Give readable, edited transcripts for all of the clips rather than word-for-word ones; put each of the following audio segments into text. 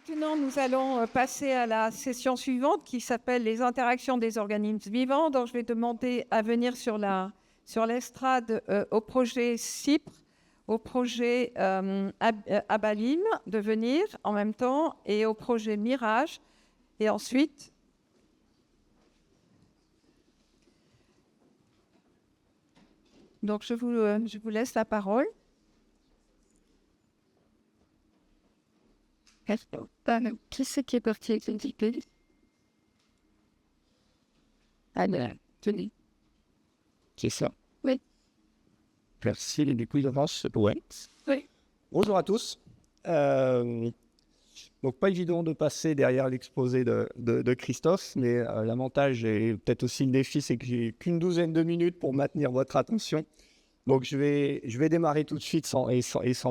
Maintenant, nous allons passer à la session suivante qui s'appelle les interactions des organismes vivants. Donc, je vais demander à venir sur l'estrade au projet CIPRE, au projet Abalim de venir en même temps et au projet Mirage. Et ensuite, donc je vous laisse la parole. Qui c'est qui est parti avec l'entité? Alors, tenez. C'est ça. Oui. Merci, les couilles d'avance. Ouais. Oui. Bonjour à tous. Donc, pas évident de passer derrière l'exposé de Christophe, mais l'avantage et peut-être aussi le défi, c'est que j'ai qu'une douzaine de minutes pour maintenir votre attention. Donc, je vais démarrer tout de suite sans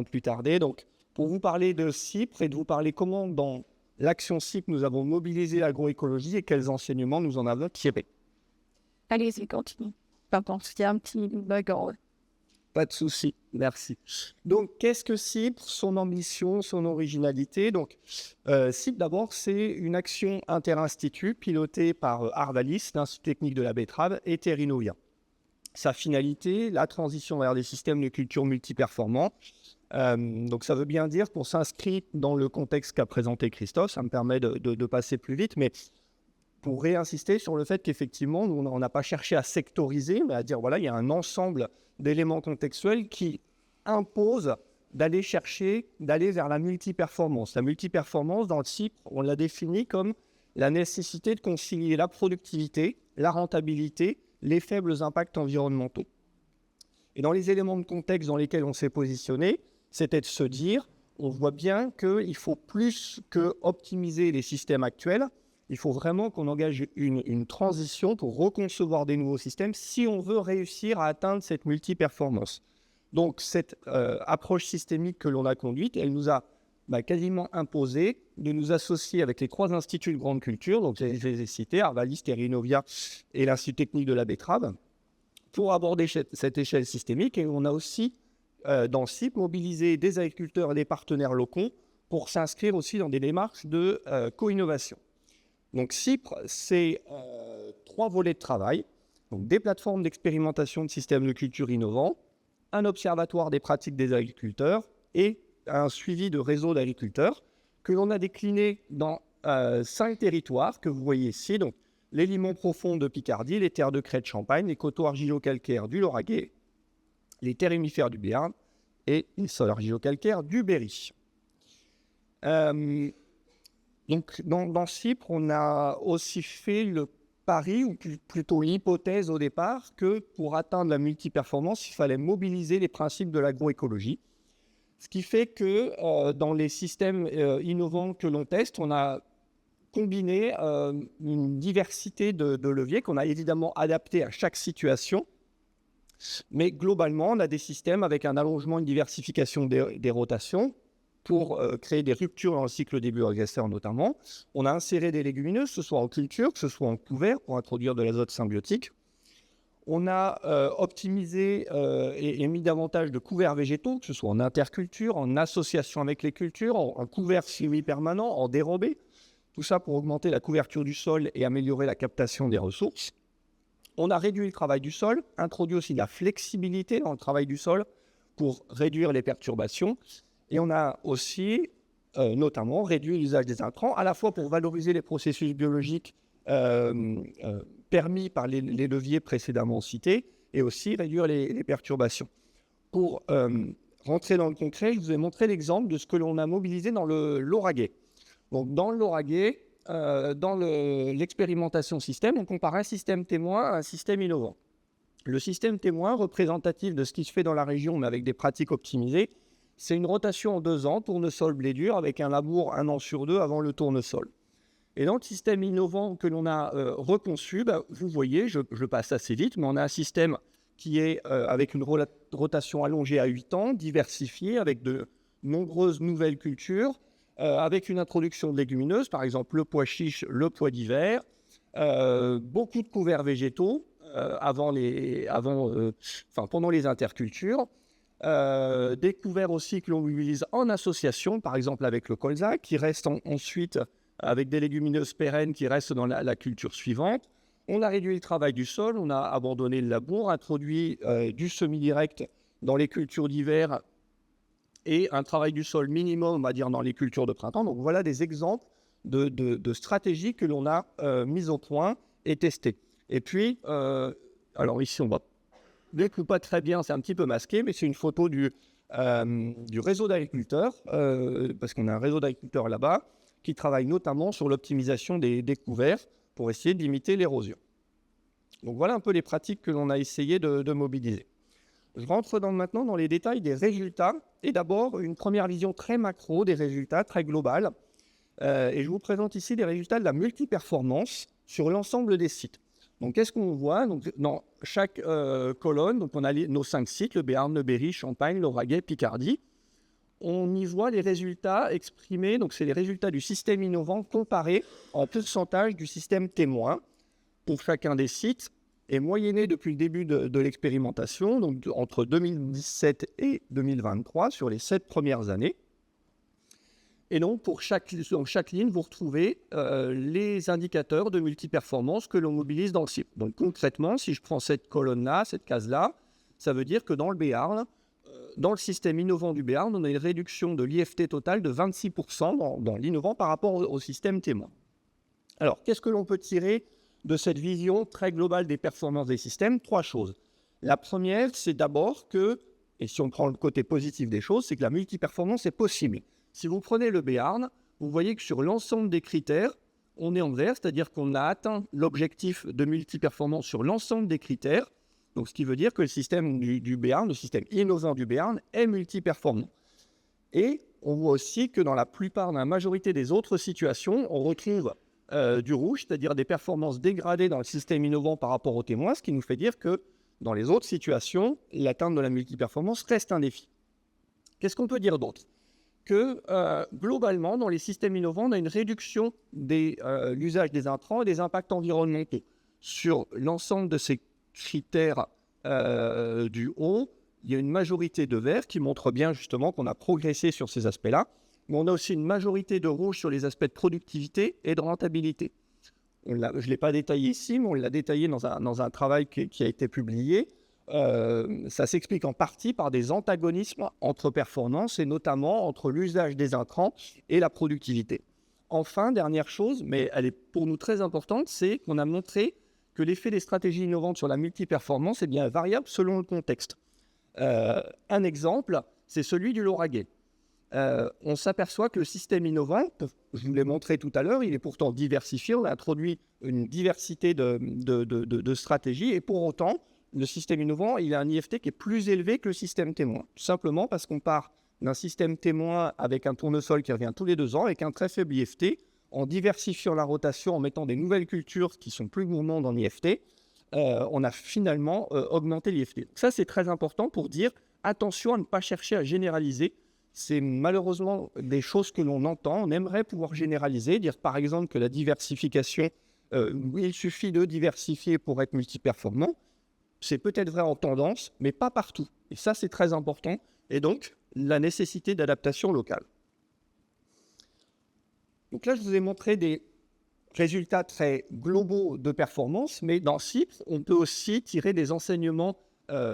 plus tarder. Donc, pour vous parler de CIPRE et de vous parler comment, dans l'action CIPRE, nous avons mobilisé l'agroécologie et quels enseignements nous en avons tirés. Allez-y, continue. Pardon, il y a un petit bug. Pas de souci, merci. Donc, qu'est-ce que CIPRE? Son ambition, son originalité. Donc, CIPRE, d'abord, c'est une action inter-institut pilotée par Arvalis, l'Institut technique de la betterave, et Terrinovia. Sa finalité, la transition vers des systèmes de culture multiperformants. Donc, ça veut bien dire qu'on s'inscrit dans le contexte qu'a présenté Christophe. Ça me permet de passer plus vite, mais pour réinsister sur le fait qu'effectivement, nous, on n'a pas cherché à sectoriser, mais à dire, voilà, il y a un ensemble d'éléments contextuels qui imposent d'aller vers la multiperformance. La multiperformance, dans le CIPRE, on l'a définie comme la nécessité de concilier la productivité, la rentabilité, les faibles impacts environnementaux. Et dans les éléments de contexte dans lesquels on s'est positionné, c'était de se dire, on voit bien qu'il faut plus que optimiser les systèmes actuels, il faut vraiment qu'on engage une transition pour reconcevoir des nouveaux systèmes si on veut réussir à atteindre cette multiperformance. Donc, cette approche systémique que l'on a conduite, elle nous a quasiment imposé de nous associer avec les 3 instituts de grande culture, donc je les ai cités, Arvalis, Terrinovia et l'Institut technique de la betterave, pour aborder cette échelle systémique. Et on a aussi, dans le CIPRE, mobilisé des agriculteurs et des partenaires locaux pour s'inscrire aussi dans des démarches de co-innovation. Donc, CIPRE, c'est 3 volets de travail, donc des plateformes d'expérimentation de systèmes de culture innovants, un observatoire des pratiques des agriculteurs et un suivi de réseaux d'agriculteurs que l'on a décliné dans 5 territoires que vous voyez ici. Donc, les limons profonds de Picardie, les terres de craie de Champagne, les coteaux argilo-calcaires du Lauragais, les terres humifères du Béarn et les sols argilo-calcaires du Berry. Donc, dans CIPRE, on a aussi fait le pari, ou plutôt l'hypothèse au départ, que pour atteindre la multiperformance, il fallait mobiliser les principes de l'agroécologie. Ce qui fait que dans les systèmes innovants que l'on teste, on a combiné une diversité de leviers qu'on a évidemment adaptés à chaque situation. Mais globalement, on a des systèmes avec un allongement, une diversification des rotations, pour créer des ruptures dans le cycle des bioagresseurs notamment. On a inséré des légumineuses, que ce soit en culture, que ce soit en couvert, pour introduire de l'azote symbiotique. On a optimisé et mis davantage de couverts végétaux, que ce soit en interculture, en association avec les cultures, en couvert semi-permanent, en dérobé. Tout ça pour augmenter la couverture du sol et améliorer la captation des ressources. On a réduit le travail du sol, introduit aussi de la flexibilité dans le travail du sol pour réduire les perturbations. Et on a aussi, notamment, réduit l'usage des intrants, à la fois pour valoriser les processus biologiques permis par les leviers précédemment cités, et aussi réduire les perturbations. Pour rentrer dans le concret, je vous ai montré l'exemple de ce que l'on a mobilisé dans le Lauragais. Donc, dans le Lauragais, dans l'expérimentation système, on compare un système témoin à un système innovant. Le système témoin, représentatif de ce qui se fait dans la région, mais avec des pratiques optimisées, c'est une rotation en 2 ans, tournesol blé dur, avec un labour 1 an sur 2 avant le tournesol. Et dans le système innovant que l'on a reconçu, vous voyez, je passe assez vite, mais on a un système qui est avec une rotation allongée à 8 ans, diversifiée, avec de nombreuses nouvelles cultures, avec une introduction de légumineuses, par exemple le pois chiche, le pois d'hiver, beaucoup de couverts végétaux pendant les intercultures, Des couverts aussi que l'on utilise en association, par exemple avec le colza, qui reste ensuite avec des légumineuses pérennes qui restent dans la culture suivante. On a réduit le travail du sol, on a abandonné le labour, introduit du semi-direct dans les cultures d'hiver et un travail du sol minimum, on va dire, dans les cultures de printemps. Donc voilà des exemples de stratégies que l'on a mises au point et testées. Et puis, alors ici, on va découper pas très bien, c'est un petit peu masqué, mais c'est une photo du réseau d'agriculteurs, parce qu'on a un réseau d'agriculteurs là-bas, qui travaille notamment sur l'optimisation des couverts pour essayer de limiter l'érosion. Donc voilà un peu les pratiques que l'on a essayé de mobiliser. Je rentre maintenant dans les détails des résultats, et d'abord une première vision très macro des résultats, très globale. Et je vous présente ici des résultats de la multiperformance sur l'ensemble des sites. Donc qu'est-ce qu'on voit? Donc, dans chaque colonne, donc on a nos 5 sites, le Béarn, le Berry, Champagne, Lauragais, Picardie. On y voit les résultats exprimés, donc c'est les résultats du système innovant comparés en pourcentage du système témoin pour chacun des sites et moyennés depuis le début de l'expérimentation, donc entre 2017 et 2023 sur les 7 premières années. Et donc, sur chaque ligne, vous retrouvez les indicateurs de multiperformance que l'on mobilise dans le site. Donc concrètement, si je prends cette colonne-là, cette case-là, ça veut dire que dans le Béarn, dans le système innovant du Béarn, on a une réduction de l'IFT total de 26% dans l'innovant par rapport au système témoin. Alors, qu'est-ce que l'on peut tirer de cette vision très globale des performances des systèmes? 3 choses. La première, c'est d'abord que, et si on prend le côté positif des choses, c'est que la multiperformance est possible. Si vous prenez le Béarn, vous voyez que sur l'ensemble des critères, on est en vert, c'est-à-dire qu'on a atteint l'objectif de multiperformance sur l'ensemble des critères. Donc, ce qui veut dire que le système du Béarn, le système innovant du Béarn, est multiperformant. Et on voit aussi que dans la majorité des autres situations, on retrouve du rouge, c'est-à-dire des performances dégradées dans le système innovant par rapport aux témoins, ce qui nous fait dire que dans les autres situations, l'atteinte de la multiperformance reste un défi. Qu'est-ce qu'on peut dire d'autre? Que globalement, dans les systèmes innovants, on a une réduction de l'usage des intrants et des impacts environnementaux. Sur l'ensemble de ces critères du haut, il y a une majorité de vert qui montre bien justement qu'on a progressé sur ces aspects-là, mais on a aussi une majorité de rouge sur les aspects de productivité et de rentabilité. Je ne l'ai pas détaillé ici, mais on l'a détaillé dans un travail qui a été publié. Ça s'explique en partie par des antagonismes entre performances et notamment entre l'usage des intrants et la productivité. Enfin, dernière chose, mais elle est pour nous très importante, c'est qu'on a montré que l'effet des stratégies innovantes sur la multiperformance est bien variable selon le contexte. Un exemple, c'est celui du Lauragais. On s'aperçoit que le système innovant, je vous l'ai montré tout à l'heure, il est pourtant diversifié, on a introduit une diversité de stratégies et pour autant, le système innovant, il a un IFT qui est plus élevé que le système témoin. Tout simplement parce qu'on part d'un système témoin avec un tournesol qui revient tous les 2 ans, avec un très faible IFT, en diversifiant la rotation, en mettant des nouvelles cultures qui sont plus gourmandes en IFT, on a finalement augmenté l'IFT. Ça, c'est très important pour dire attention à ne pas chercher à généraliser. C'est malheureusement des choses que l'on entend. On aimerait pouvoir généraliser, dire par exemple que la diversification, il suffit de diversifier pour être multiperformant. C'est peut-être vrai en tendance, mais pas partout. Et ça, c'est très important. Et donc, la nécessité d'adaptation locale. Donc là, je vous ai montré des résultats très globaux de performance, mais dans CIPS, on peut aussi tirer des enseignements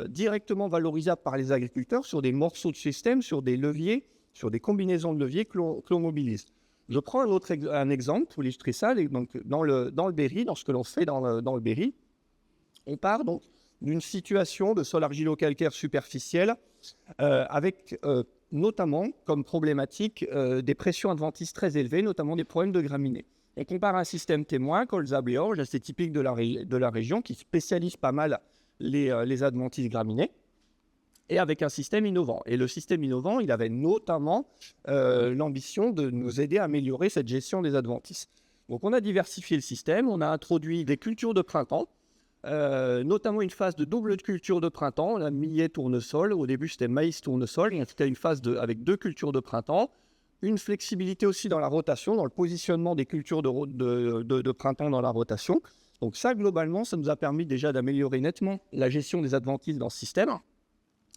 directement valorisables par les agriculteurs sur des morceaux de système, sur des leviers, sur des combinaisons de leviers que l'on mobilise. Je prends un exemple pour illustrer ça. Donc, dans le Berry, dans ce que l'on fait dans le Berry, on part donc d'une situation de sol argilo-calcaire superficiel avec notamment comme problématique des pressions adventices très élevées, notamment des problèmes de graminées. On compare un système témoin, colza Béorge, assez typique de la région, qui spécialise pas mal les adventices graminées, et avec un système innovant. Et le système innovant, il avait notamment l'ambition de nous aider à améliorer cette gestion des adventices. Donc on a diversifié le système, on a introduit des cultures de printemps, notamment une phase de double culture de printemps, on a millet tournesol, au début c'était maïs tournesol, et c'était une phase avec 2 cultures de printemps, une flexibilité aussi dans la rotation, dans le positionnement des cultures de printemps dans la rotation. Donc ça, globalement, ça nous a permis déjà d'améliorer nettement la gestion des adventices dans ce système.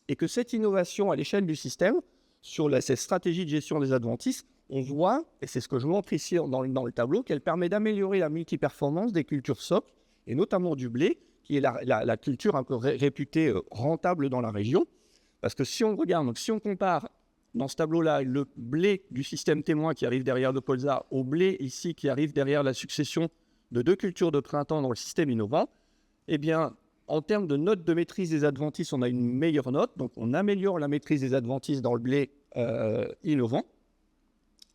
et que cette innovation à l'échelle du système, sur cette stratégie de gestion des adventices, on voit, et c'est ce que je montre ici dans le tableau, qu'elle permet d'améliorer la multiperformance des cultures socles, et notamment du blé, qui est la culture un peu réputée rentable dans la région. Parce que si on regarde, donc si on compare dans ce tableau-là le blé du système témoin qui arrive derrière le colza au blé ici qui arrive derrière la succession de 2 cultures de printemps dans le système innovant, eh bien, en termes de note de maîtrise des adventices, on a une meilleure note. Donc, on améliore la maîtrise des adventices dans le blé innovant.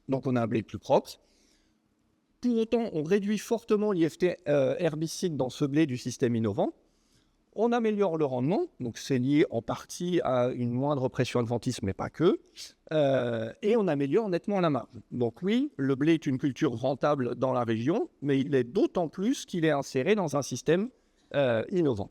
Donc, on a un blé plus propre. Pour autant, on réduit fortement l'IFT herbicide dans ce blé du système innovant. On améliore le rendement, donc c'est lié en partie à une moindre pression adventice, mais pas que. Et on améliore nettement la marge. Donc oui, le blé est une culture rentable dans la région, mais il est d'autant plus qu'il est inséré dans un système innovant.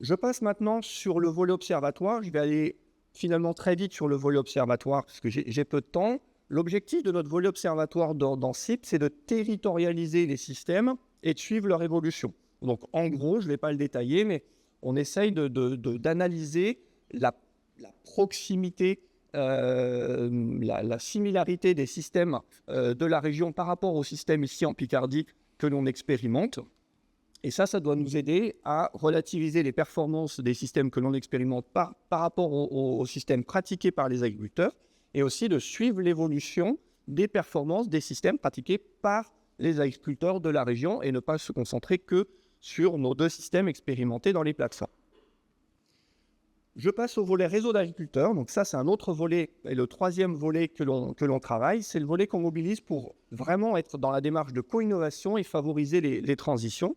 Je passe maintenant sur le volet observatoire. Je vais aller finalement très vite sur le volet observatoire, parce que j'ai peu de temps. L'objectif de notre volet observatoire dans CIP, c'est de territorialiser les systèmes et de suivre leur évolution. Donc, en gros, je ne vais pas le détailler, mais on essaye d'analyser la proximité, la similarité des systèmes de la région par rapport au système ici en Picardie que l'on expérimente. Et ça doit nous aider à relativiser les performances des systèmes que l'on expérimente par rapport au système pratiqué par les agriculteurs et aussi de suivre l'évolution des performances des systèmes pratiqués par les agriculteurs de la région et ne pas se concentrer que sur nos 2 systèmes expérimentés dans les plateformes. Je passe au volet réseau d'agriculteurs. Donc ça, c'est un autre volet, et le 3e volet que l'on travaille, c'est le volet qu'on mobilise pour vraiment être dans la démarche de co-innovation et favoriser les transitions.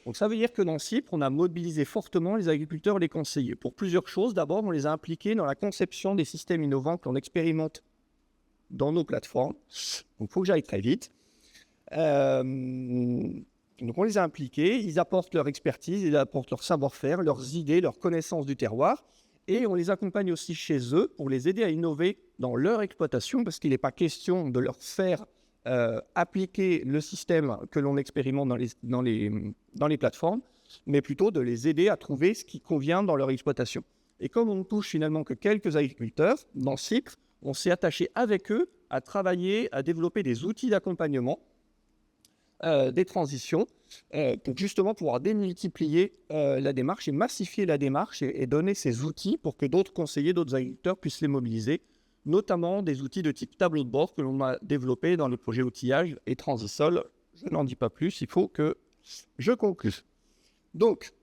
Donc ça veut dire que dans CIP, on a mobilisé fortement les agriculteurs et les conseillers pour plusieurs choses. D'abord, on les a impliqués dans la conception des systèmes innovants que l'on expérimente dans nos plateformes. Donc il faut que j'aille très vite. Donc on les a impliqués, ils apportent leur expertise, ils apportent leur savoir-faire, leurs idées, leur connaissance du terroir, et on les accompagne aussi chez eux pour les aider à innover dans leur exploitation, parce qu'il n'est pas question de leur faire appliquer le système que l'on expérimente dans les plateformes, mais plutôt de les aider à trouver ce qui convient dans leur exploitation. Et comme on ne touche finalement que quelques agriculteurs, dans CIP, on s'est attaché avec eux à travailler, à développer des outils d'accompagnement des transitions pour justement pouvoir démultiplier la démarche et massifier la démarche et donner ces outils pour que d'autres conseillers, d'autres agriculteurs puissent les mobiliser, notamment des outils de type tableau de bord que l'on a développé dans le projet outillage et Transisol. Je n'en dis pas plus, il faut que je conclue. Donc,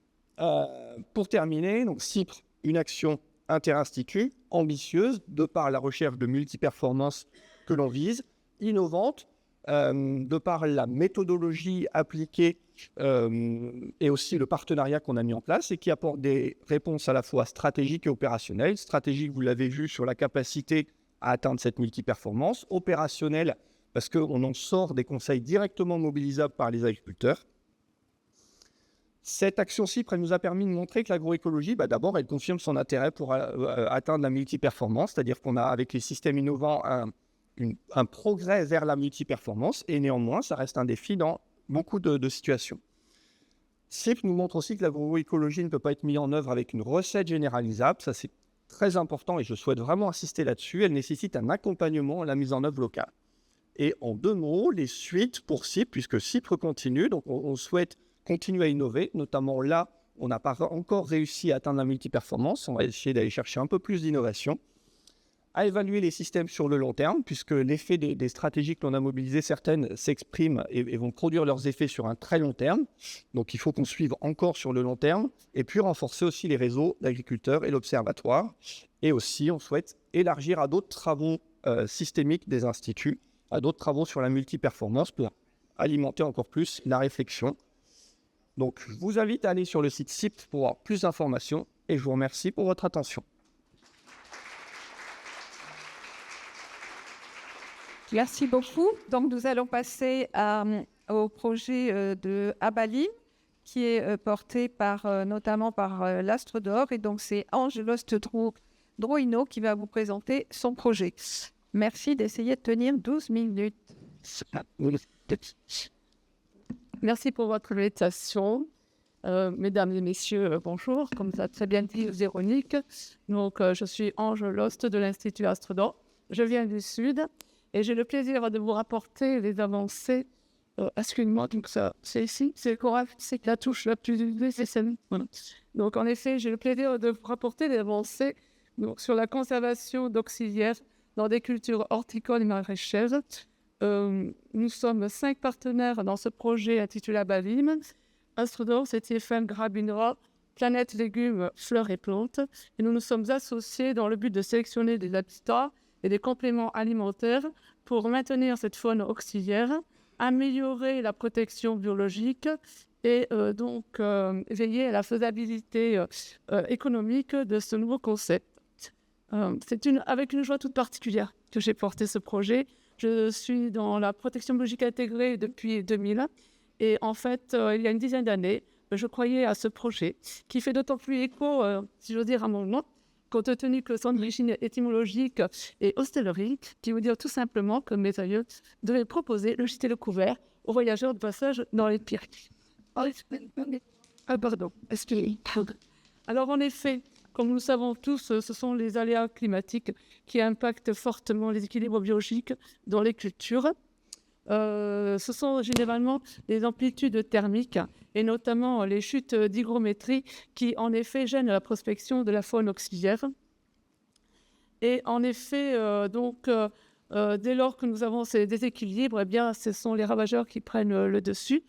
pour terminer, donc CIPRE, une action interinstitut ambitieuse de par la recherche de multiperformance que l'on vise, innovante, de par la méthodologie appliquée et aussi le partenariat qu'on a mis en place et qui apporte des réponses à la fois stratégiques et opérationnelles. Stratégique, vous l'avez vu, sur la capacité à atteindre cette multiperformance. Opérationnelle, parce qu'on en sort des conseils directement mobilisables par les agriculteurs. Cette action CIPRE, elle nous a permis de montrer que l'agroécologie, d'abord, elle confirme son intérêt pour atteindre la multiperformance, c'est-à-dire qu'on a, avec les systèmes innovants, un progrès vers la multiperformance, et néanmoins, ça reste un défi dans beaucoup de situations. CIPRE nous montre aussi que l'agroécologie ne peut pas être mise en œuvre avec une recette généralisable, ça c'est très important et je souhaite vraiment insister là-dessus, elle nécessite un accompagnement à la mise en œuvre locale. Et en 2 mots, les suites pour CIPRE, puisque CIPRE continue, donc on souhaite continuer à innover, notamment là, on n'a pas encore réussi à atteindre la multiperformance, on va essayer d'aller chercher un peu plus d'innovation, à évaluer les systèmes sur le long terme, puisque l'effet des stratégies que l'on a mobilisées, certaines s'expriment et vont produire leurs effets sur un très long terme. Donc il faut qu'on suive encore sur le long terme, et puis renforcer aussi les réseaux d'agriculteurs et l'observatoire. Et aussi, on souhaite élargir à d'autres travaux systémiques des instituts, à d'autres travaux sur la multiperformance pour alimenter encore plus la réflexion. Donc je vous invite à aller sur le site CIP pour avoir plus d'informations, et je vous remercie pour votre attention. Merci beaucoup. Donc, nous allons passer au projet de Abalim, qui est porté notamment par l'Astre d'Or. Et donc, c'est Angelos Drouino qui va vous présenter son projet. Merci d'essayer de tenir 12 minutes. Merci pour votre invitation. Mesdames et messieurs, bonjour. Comme ça a très bien dit Véronique, donc, je suis Ange Lost de l'Institut Astrodor. Je viens du Sud et j'ai le plaisir de vous rapporter les avancées. Excuse-moi, donc ça, c'est ici, c'est correct, c'est la touche la plus élevée, c'est celle. Voilà. Donc, en effet, j'ai le plaisir de vous rapporter les avancées donc, sur la conservation d'auxiliaires dans des cultures horticoles et maraîchères. Nous sommes 5 partenaires dans ce projet intitulé Abalim. Astrodor, CTFM, Grabinra, Planète Légumes, Fleurs et Plantes. Et nous nous sommes associés dans le but de sélectionner des habitats et des compléments alimentaires pour maintenir cette faune auxiliaire, améliorer la protection biologique et veiller à la faisabilité économique de ce nouveau concept. C'est avec une joie toute particulière que j'ai porté ce projet. Je suis dans la protection biologique intégrée depuis 2000 et en fait, il y a une dizaine d'années, je croyais à ce projet qui fait d'autant plus écho, si j'ose dire, à mon nom, compte tenu que son origine étymologique est hostellerique, qui veut dire tout simplement que mes aïeux devaient proposer le gîte et le couvert aux voyageurs de passage dans les Pyrénées. Excusez-moi. Alors en effet, comme nous le savons tous, ce sont les aléas climatiques qui impactent fortement les équilibres biologiques dans les cultures. Ce sont généralement les amplitudes thermiques et notamment les chutes d'hygrométrie qui, en effet, gênent la prospection de la faune auxiliaire. Et en effet, dès lors que nous avons ces déséquilibres, eh bien, ce sont les ravageurs qui prennent le dessus.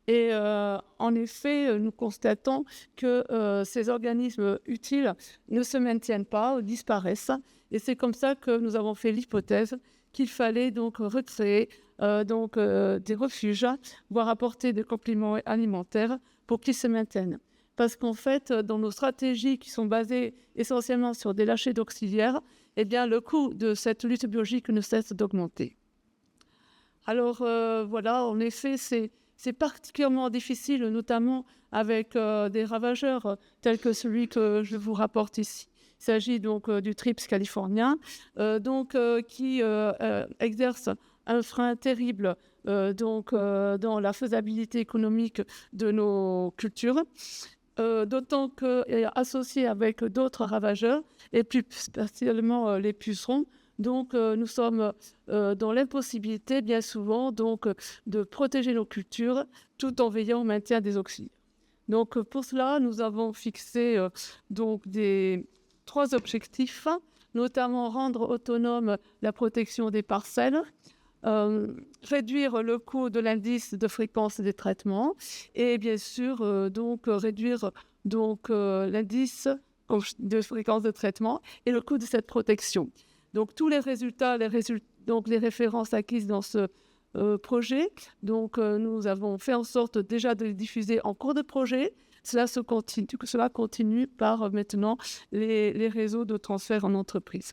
Et en effet, nous constatons que ces organismes utiles ne se maintiennent pas ou disparaissent. Et c'est comme ça que nous avons fait l'hypothèse qu'il fallait donc recréer des refuges, voire apporter des compléments alimentaires pour qu'ils se maintiennent. Parce qu'en fait, dans nos stratégies qui sont basées essentiellement sur des lâchers d'auxiliaires, eh bien, le coût de cette lutte biologique ne cesse d'augmenter. Alors voilà, en effet, c'est particulièrement difficile, notamment avec des ravageurs tels que celui que je vous rapporte ici. Il s'agit donc du Trips californien, qui exerce un frein terrible dans la faisabilité économique de nos cultures, d'autant qu'associé avec d'autres ravageurs, et plus spécialement les pucerons. Donc, nous sommes dans l'impossibilité, bien souvent, de protéger nos cultures tout en veillant au maintien des auxiliaires. Donc, pour cela, nous avons fixé 3 objectifs, notamment rendre autonome la protection des parcelles, réduire le coût de l'indice de fréquence des traitements et bien sûr réduire l'indice de fréquence de traitement et le coût de cette protection. Donc tous les résultats, les références acquises dans ce projet, nous avons fait en sorte déjà de les diffuser en cours de projet. Cela continue par maintenant les réseaux de transfert en entreprise.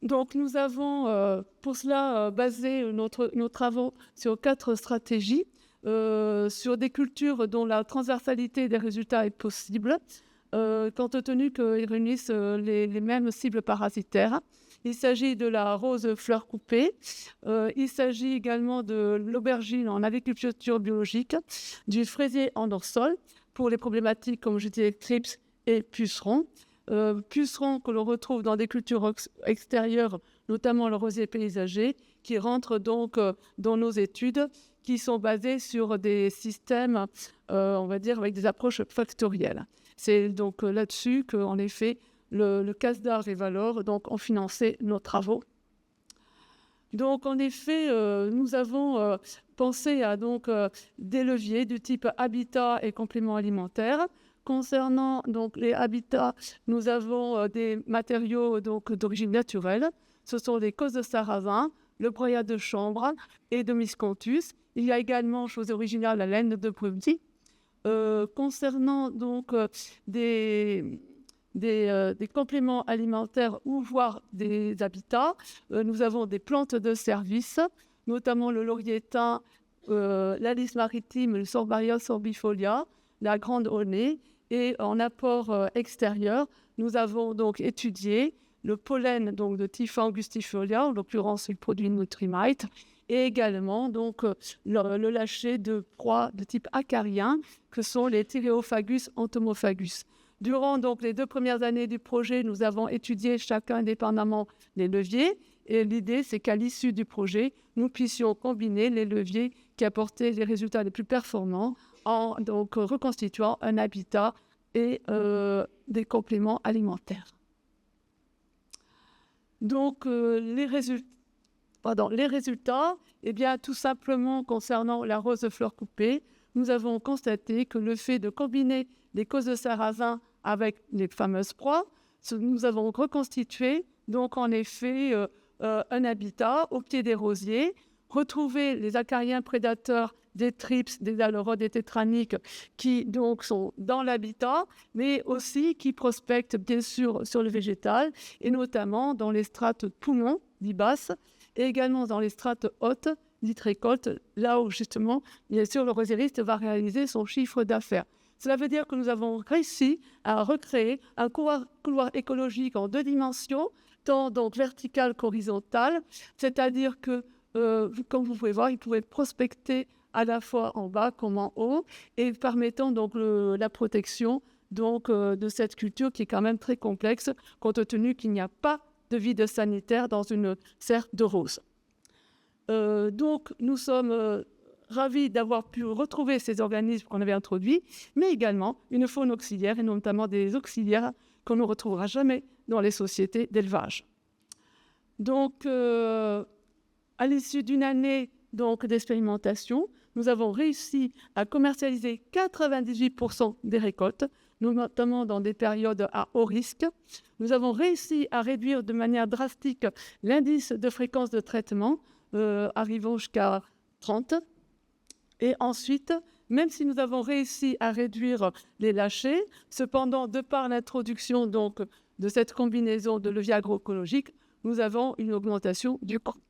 Donc nous avons pour cela basé nos travaux sur 4 stratégies, sur des cultures dont la transversalité des résultats est possible, compte tenu qu'ils réunissent les mêmes cibles parasitaires. Il s'agit de la rose fleur coupée, il s'agit également de l'aubergine en agriculture biologique, du fraisier en hors-sol pour les problématiques, comme je disais, trips et pucerons. Pucerons que l'on retrouve dans des cultures extérieures, notamment le rosier paysager, qui rentrent donc dans nos études, qui sont basées sur des systèmes, on va dire, avec des approches factorielles. C'est donc là-dessus qu'en effet, le CASDAR et Valor ont financé nos travaux. Donc, en effet, nous avons pensé à des leviers du type habitat et compléments alimentaires. Concernant les habitats, nous avons des matériaux d'origine naturelle. Ce sont des causes de sarrasin, le broyat de chanvre et de miscanthus. Il y a également, chose originale, la laine de brebis. Concernant des compléments alimentaires ou voire des habitats, nous avons des plantes de service, notamment le laurier thym, la lys maritime, le Sorbaria sorbifolia, la grande aunée. Et en apport extérieur, nous avons donc étudié le pollen de Typha angustifolia, en l'occurrence le produit Nutrimite, et également donc, le lâcher de proies de type acarien, que sont les Thyréophagus entomophagus. Durant donc, les 2 premières années du projet, nous avons étudié chacun indépendamment les leviers. Et l'idée, c'est qu'à l'issue du projet, nous puissions combiner les leviers qui apportaient les résultats les plus performants en donc, reconstituant un habitat et des compléments alimentaires. Donc, les résultats, eh bien, tout simplement concernant la rose de fleurs coupées, nous avons constaté que le fait de combiner les causes de sarrasin avec les fameuses proies, nous avons reconstitué donc en effet un habitat au pied des rosiers, retrouver les acariens prédateurs des thrips, des aleurodes, des tétraniques qui donc sont dans l'habitat, mais aussi qui prospectent bien sûr sur le végétal, et notamment dans les strates poumons, dites basses, et également dans les strates hautes, dites récoltes, là où justement, bien sûr, le rosieriste va réaliser son chiffre d'affaires. Cela veut dire que nous avons réussi à recréer un couloir écologique en 2 dimensions, tant donc vertical qu'horizontal, c'est-à-dire que, comme vous pouvez voir, il pourrait prospecter à la fois en bas comme en haut, et permettant donc la protection donc, de cette culture qui est quand même très complexe, compte tenu qu'il n'y a pas de vide sanitaire dans une serre de roses. Donc, nous sommes ravis d'avoir pu retrouver ces organismes qu'on avait introduits, mais également une faune auxiliaire, et notamment des auxiliaires qu'on ne retrouvera jamais dans les sociétés d'élevage. Donc, à l'issue d'une année d'expérimentation, nous avons réussi à commercialiser 98% des récoltes, notamment dans des périodes à haut risque. Nous avons réussi à réduire de manière drastique l'indice de fréquence de traitement, arrivant jusqu'à 30. Et ensuite, même si nous avons réussi à réduire les lâchers, cependant, de par l'introduction donc, de cette combinaison de leviers agroécologiques, nous avons une augmentation du coût.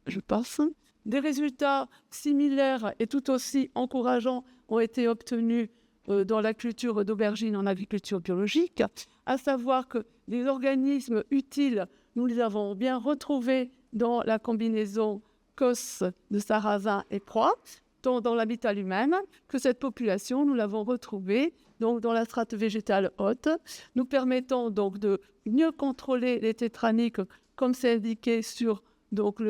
Je passe. Des résultats similaires et tout aussi encourageants ont été obtenus dans la culture d'aubergines en agriculture biologique, à savoir que les organismes utiles, nous les avons bien retrouvés dans la combinaison cos de sarrasin et proie, tant dans l'habitat lui-même, que cette population, nous l'avons retrouvée donc dans la strate végétale haute, nous permettant donc de mieux contrôler les tétraniques, comme c'est indiqué sur donc,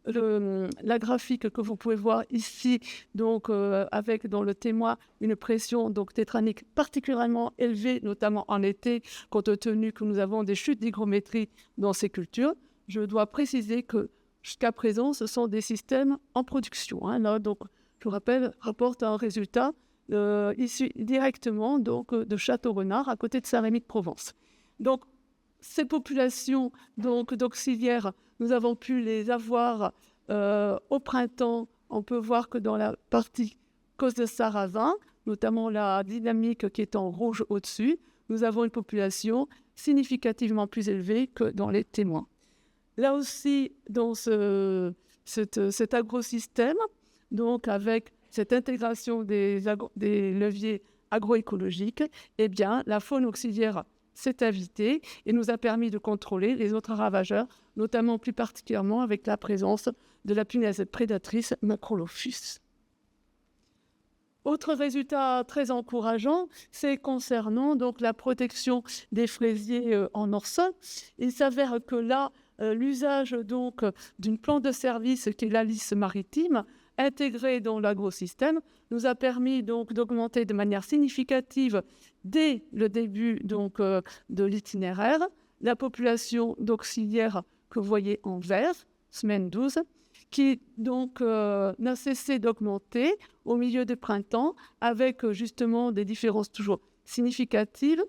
la graphique que vous pouvez voir ici, donc, avec dans le témoin une pression donc, tétranique particulièrement élevée, notamment en été, compte tenu que nous avons des chutes d'hygrométrie dans ces cultures. Je dois préciser que jusqu'à présent, ce sont des systèmes en production. Là, donc, je vous rappelle, rapporte un résultat issu directement donc, de Château-Renard, à côté de Saint-Rémy-de-Provence. Donc, ces populations d'auxiliaires, nous avons pu les avoir au printemps. On peut voir que dans la partie cause de sarrasin, notamment la dynamique qui est en rouge au-dessus, nous avons une population significativement plus élevée que dans les témoins. Là aussi, dans cet agrosystème, donc avec cette intégration des leviers agroécologiques, eh bien, la faune auxiliaire s'est invitée et nous a permis de contrôler les autres ravageurs, notamment plus particulièrement avec la présence de la punaise prédatrice Macrolophus. Autre résultat très encourageant, c'est concernant donc, la protection des fraisiers en hors-sol. Il s'avère que là, l'usage donc d'une plante de service qui est la lisse maritime, intégrée dans l'agrosystème, nous a permis donc d'augmenter de manière significative dès le début donc, de l'itinéraire la population d'auxiliaires que vous voyez en vert, semaine 12, qui donc n'a cessé d'augmenter au milieu du printemps avec justement des différences toujours significatives,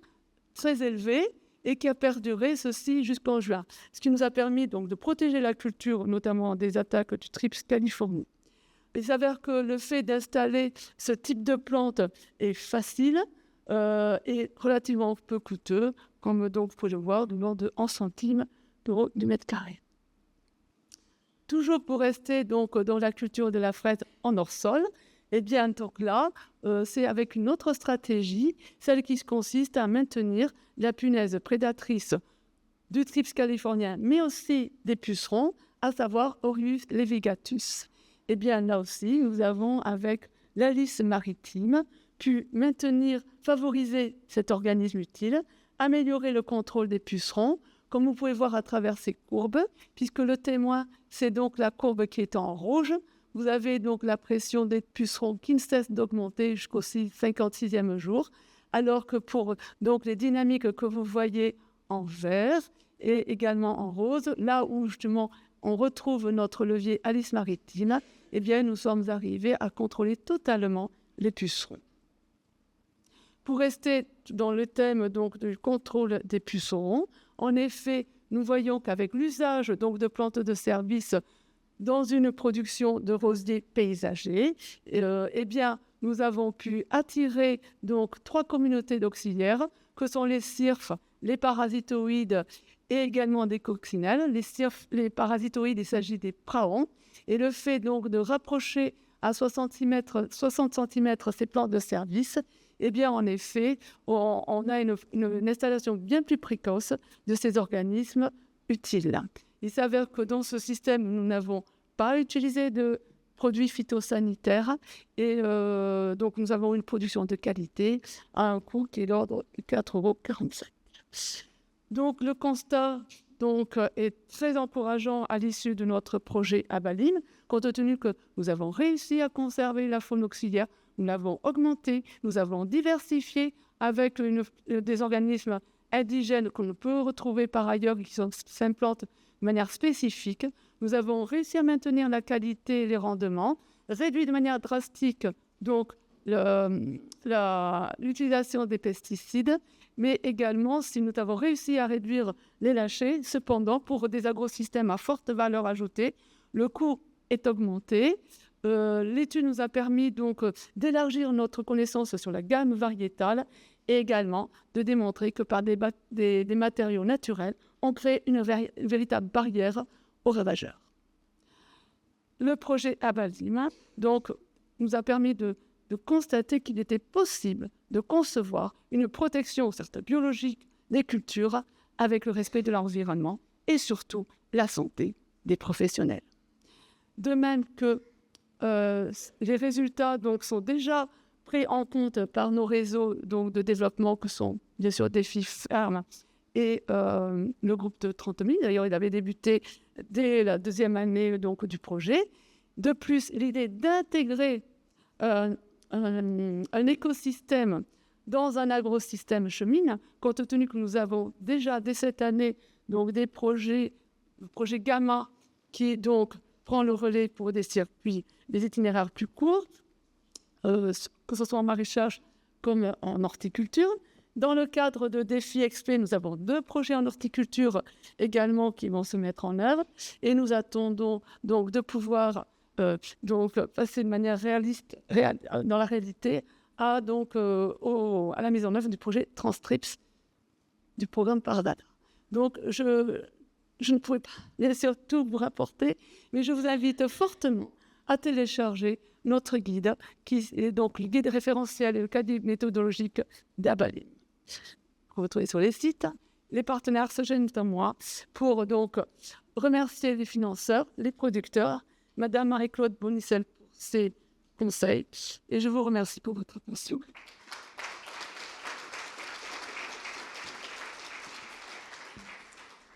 très élevées, et qui a perduré ceci jusqu'en juin. Ce qui nous a permis donc de protéger la culture, notamment des attaques du Thrips californie. Il s'avère que le fait d'installer ce type de plante est facile et relativement peu coûteux, comme donc vous pouvez le voir, de l'ordre de 11 centimes d'euros du mètre carré. Toujours pour rester donc dans la culture de la fraise en hors-sol, eh bien donc là, c'est avec une autre stratégie, celle qui consiste à maintenir la punaise prédatrice du Thrips californien, mais aussi des pucerons, à savoir Orius levigatus. Eh bien, là aussi, nous avons, avec l'Alice maritime, pu favoriser cet organisme utile, améliorer le contrôle des pucerons, comme vous pouvez voir à travers ces courbes, puisque le témoin, c'est donc la courbe qui est en rouge. Vous avez donc la pression des pucerons qui ne cesse d'augmenter jusqu'au 56e jour, alors que pour donc, les dynamiques que vous voyez en vert et également en rose, là où justement on retrouve notre levier Alice maritime, eh bien, nous sommes arrivés à contrôler totalement les pucerons. Pour rester dans le thème donc, du contrôle des pucerons, en effet, nous voyons qu'avec l'usage donc, de plantes de service dans une production de rosiers paysagers, eh bien, nous avons pu attirer donc 3 communautés d'auxiliaires, que sont les cirphes, les parasitoïdes et également des coccinelles. Les cirphes, les parasitoïdes, il s'agit des praons. Et le fait donc de rapprocher à 60 cm ces plantes de service, eh bien, en effet, on a une installation bien plus précoce de ces organismes utiles. Il s'avère que dans ce système, nous n'avons pas utilisé de produits phytosanitaires et donc nous avons une production de qualité à un coût qui est d'ordre de 4,45 €. Donc le constat est très encourageant à l'issue de notre projet à Baline, compte tenu que nous avons réussi à conserver la faune auxiliaire, nous l'avons augmentée, nous avons diversifié avec des organismes indigènes qu'on peut retrouver par ailleurs et qui s'implantent de manière spécifique. Nous avons réussi à maintenir la qualité et les rendements, réduit de manière drastique donc l'utilisation des pesticides, mais également si nous avons réussi à réduire les lâchers. Cependant, pour des agrosystèmes à forte valeur ajoutée, le coût est augmenté. L'étude nous a permis donc d'élargir notre connaissance sur la gamme variétale et également de démontrer que par des matériaux naturels, on crée une véritable barrière aux ravageurs. Le projet Abalima donc, nous a permis de constater qu'il était possible de concevoir une protection, certes biologique, des cultures avec le respect de l'environnement et surtout la santé des professionnels. De même que les résultats donc, sont déjà pris en compte par nos réseaux donc, de développement que sont bien sûr Défi Ferme et le groupe de 30 000. D'ailleurs, il avait débuté dès la 2e année donc, du projet. De plus, l'idée d'intégrer un écosystème dans un agrosystème chemine, compte tenu que nous avons déjà dès cette année donc, le projet Gamma qui donc prend le relais pour des circuits, des itinéraires plus courts, que ce soit en maraîchage comme en horticulture. Dans le cadre de Défi XP, nous avons 2 projets en horticulture également qui vont se mettre en œuvre et nous attendons donc de pouvoir passer de manière réaliste dans la réalité à la mise en œuvre du projet Transtrips du programme Pardana. Donc, je ne pouvais pas bien sûr tout vous rapporter, mais je vous invite fortement à télécharger notre guide, qui est donc le guide référentiel et le cahier méthodologique d'Abaline. Vous retrouvez sur les sites. Les partenaires se joignent à moi pour donc remercier les financeurs, les producteurs, Madame Marie-Claude Bonicel pour ses conseils, et je vous remercie pour votre attention.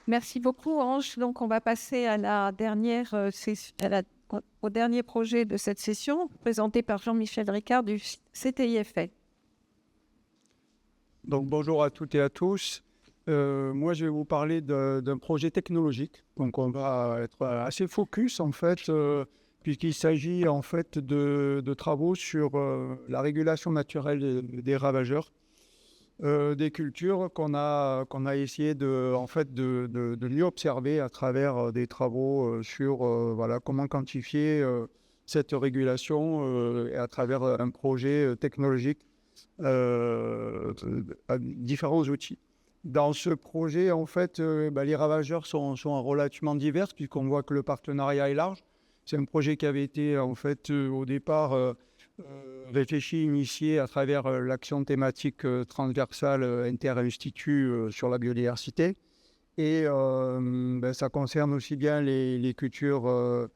Merci beaucoup, Ange. Donc, on va passer à la dernière au dernier projet de cette session, présenté par Jean-Michel Ricard du CTIFL. Donc, bonjour à toutes et à tous. Moi, je vais vous parler d'un projet technologique. Donc, on va être assez focus, en fait, puisqu'il s'agit, en fait, de travaux sur la régulation naturelle des ravageurs. Des cultures qu'on a essayé de mieux observer à travers des travaux sur comment quantifier cette régulation et à travers un projet technologique à différents outils. Dans ce projet, en fait, les ravageurs sont relativement divers puisqu'on voit que le partenariat est large. C'est un projet qui avait été en fait au départ réfléchi, initié à travers l'action thématique transversale inter-institut sur la biodiversité. Et ça concerne aussi bien les cultures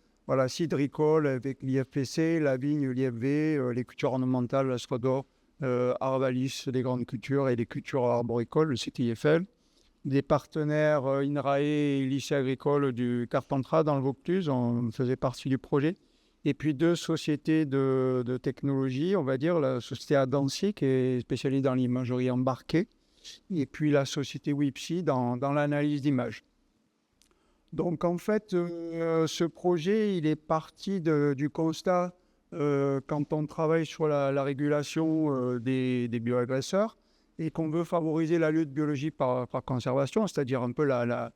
cidricoles avec l'IFPC, la vigne, l'IFV, les cultures ornementales, l'Astrodor, Arvalis, les grandes cultures et les cultures arboricoles, le CTIFL. Des partenaires INRAE et lycée agricole du Carpentras dans le Vaucluse, on faisait partie du projet. Et puis 2 sociétés de technologie, on va dire, la société Adansi qui est spécialisée dans l'imagerie embarquée, et puis la société Wipsy dans l'analyse d'images. Donc en fait, ce projet, il est parti du constat, quand on travaille sur la régulation des bioagresseurs, et qu'on veut favoriser la lutte biologique par conservation, c'est-à-dire un peu la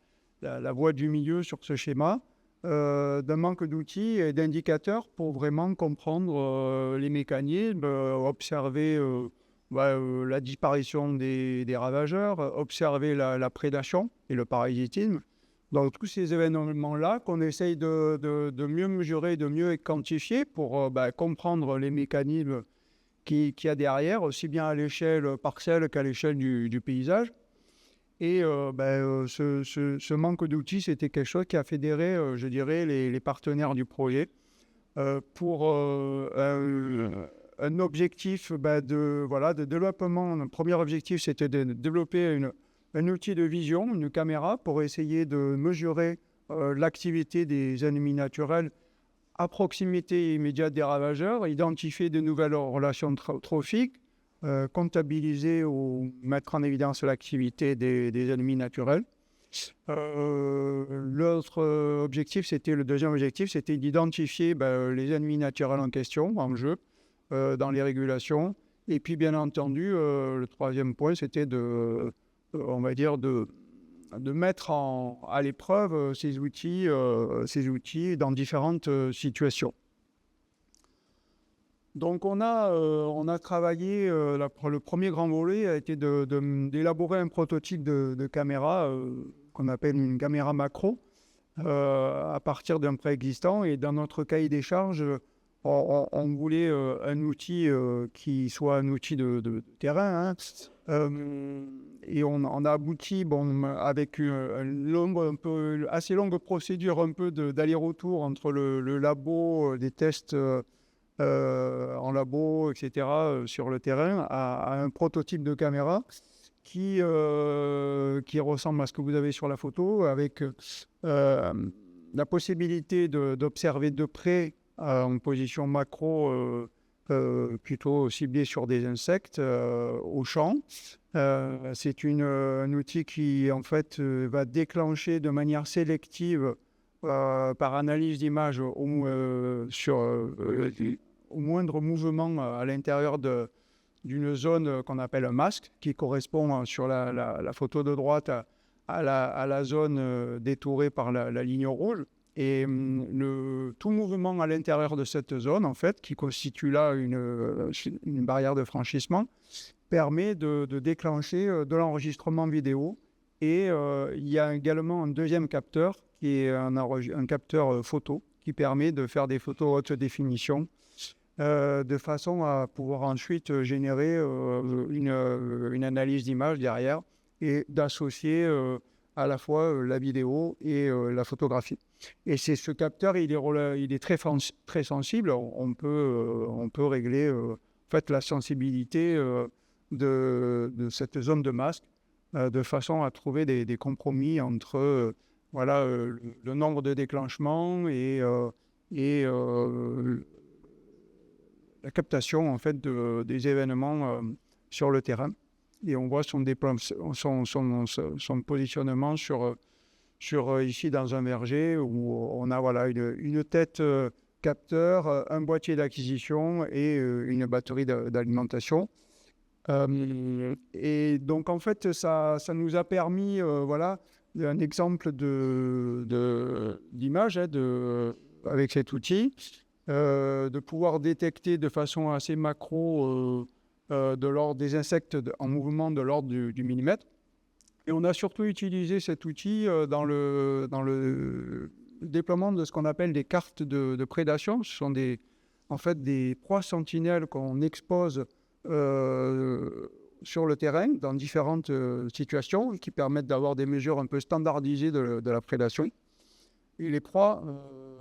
voie du milieu sur ce schéma, d'un manque d'outils et d'indicateurs pour vraiment comprendre les mécanismes, observer la disparition des ravageurs, observer la prédation et le parasitisme. Donc tous ces événements-là qu'on essaye de mieux mesurer, de mieux quantifier pour comprendre les mécanismes qu'il y a derrière, aussi bien à l'échelle parcelle qu'à l'échelle du paysage. Et ce manque d'outils, c'était quelque chose qui a fédéré, je dirais, les partenaires du projet pour un objectif de développement. Un premier objectif, c'était de développer un outil de vision, une caméra, pour essayer de mesurer l'activité des ennemis naturels à proximité immédiate des ravageurs, identifier de nouvelles relations trophiques, comptabiliser ou mettre en évidence l'activité des ennemis naturels. Le deuxième objectif, c'était d'identifier les ennemis naturels en question, en jeu, dans les régulations. Et puis, bien entendu, le troisième point, c'était de mettre à l'épreuve ces outils dans différentes situations. Donc on a travaillé, le premier grand volet a été d'élaborer un prototype de caméra qu'on appelle une caméra macro à partir d'un préexistant. Et dans notre cahier des charges, on voulait un outil qui soit un outil de terrain, et on a abouti avec une assez longue procédure un peu d'aller-retour entre le labo, des tests en labo, etc., sur le terrain, à un prototype de caméra qui ressemble à ce que vous avez sur la photo, avec la possibilité d'observer de près en position macro, plutôt ciblée sur des insectes au champ. C'est un outil qui en fait va déclencher de manière sélective par analyse d'image au moindre mouvement à l'intérieur d'une zone qu'on appelle un masque, qui correspond sur la photo de droite à la zone détourée par la ligne rouge. Et tout mouvement à l'intérieur de cette zone, en fait, qui constitue là une barrière de franchissement, permet de déclencher de l'enregistrement vidéo. Et il y a également un deuxième capteur, qui est un capteur photo, qui permet de faire des photos haute définition, de façon à pouvoir ensuite générer une analyse d'image derrière et d'associer à la fois la vidéo et la photographie. Et ce capteur, il est très sensible. On peut régler en fait, la sensibilité de cette zone de masque de façon à trouver des compromis entre le nombre de déclenchements et la captation en fait, des événements sur le terrain. Et on voit son positionnement ici dans un verger où on a une tête capteur, un boîtier d'acquisition et une batterie d'alimentation. Et donc en fait ça nous a permis un exemple d'image avec cet outil, de pouvoir détecter de façon assez macro de l'ordre des insectes en mouvement de l'ordre du millimètre. Et on a surtout utilisé cet outil dans le déploiement de ce qu'on appelle des cartes de prédation. Ce sont des proies sentinelles qu'on expose sur le terrain dans différentes situations qui permettent d'avoir des mesures un peu standardisées de la prédation. Et les proies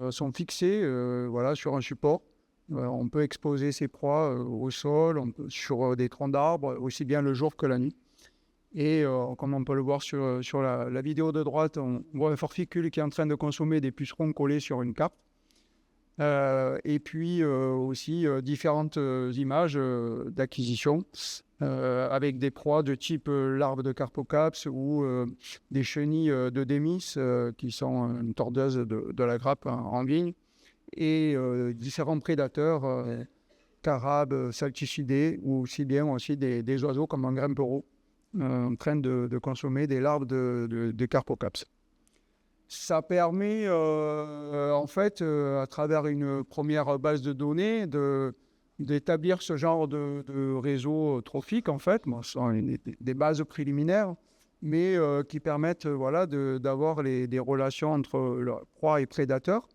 sont fixées voilà, sur un support. On peut exposer ces proies au sol, sur des troncs d'arbres, aussi bien le jour que la nuit. Et comme on peut le voir sur la vidéo de droite, on voit un forficule qui est en train de consommer des pucerons collés sur une carpe. Et puis aussi différentes images d'acquisition avec des proies de type larves de Carpocaps ou des chenilles de Démis qui sont une tordeuse de la grappe en vigne, et différents prédateurs, carabes, salticidés, ou aussi bien aussi des oiseaux comme un grimpereau en train de consommer des larves de Carpocaps. Ça permet en fait, à travers une première base de données, d'établir ce genre de réseau trophique, en fait. Bon, ce sont des bases préliminaires, mais qui permettent voilà, d'avoir des relations entre proie et prédateur.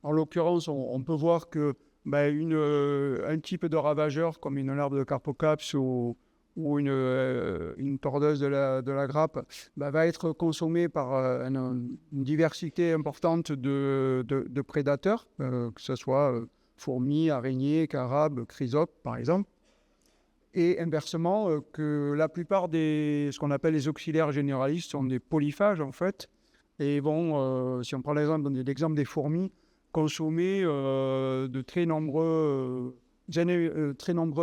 En l'occurrence, on peut voir que un type de ravageur, comme une larve de Carpocaps ou une tordeuse de la grappe, va être consommée par une diversité importante de prédateurs, que ce soit fourmis, araignées, carabes, chrysopes, par exemple. Et inversement, que la plupart ce qu'on appelle les auxiliaires généralistes sont des polyphages, en fait, et vont, si on prend l'exemple des fourmis, consommer de très nombreux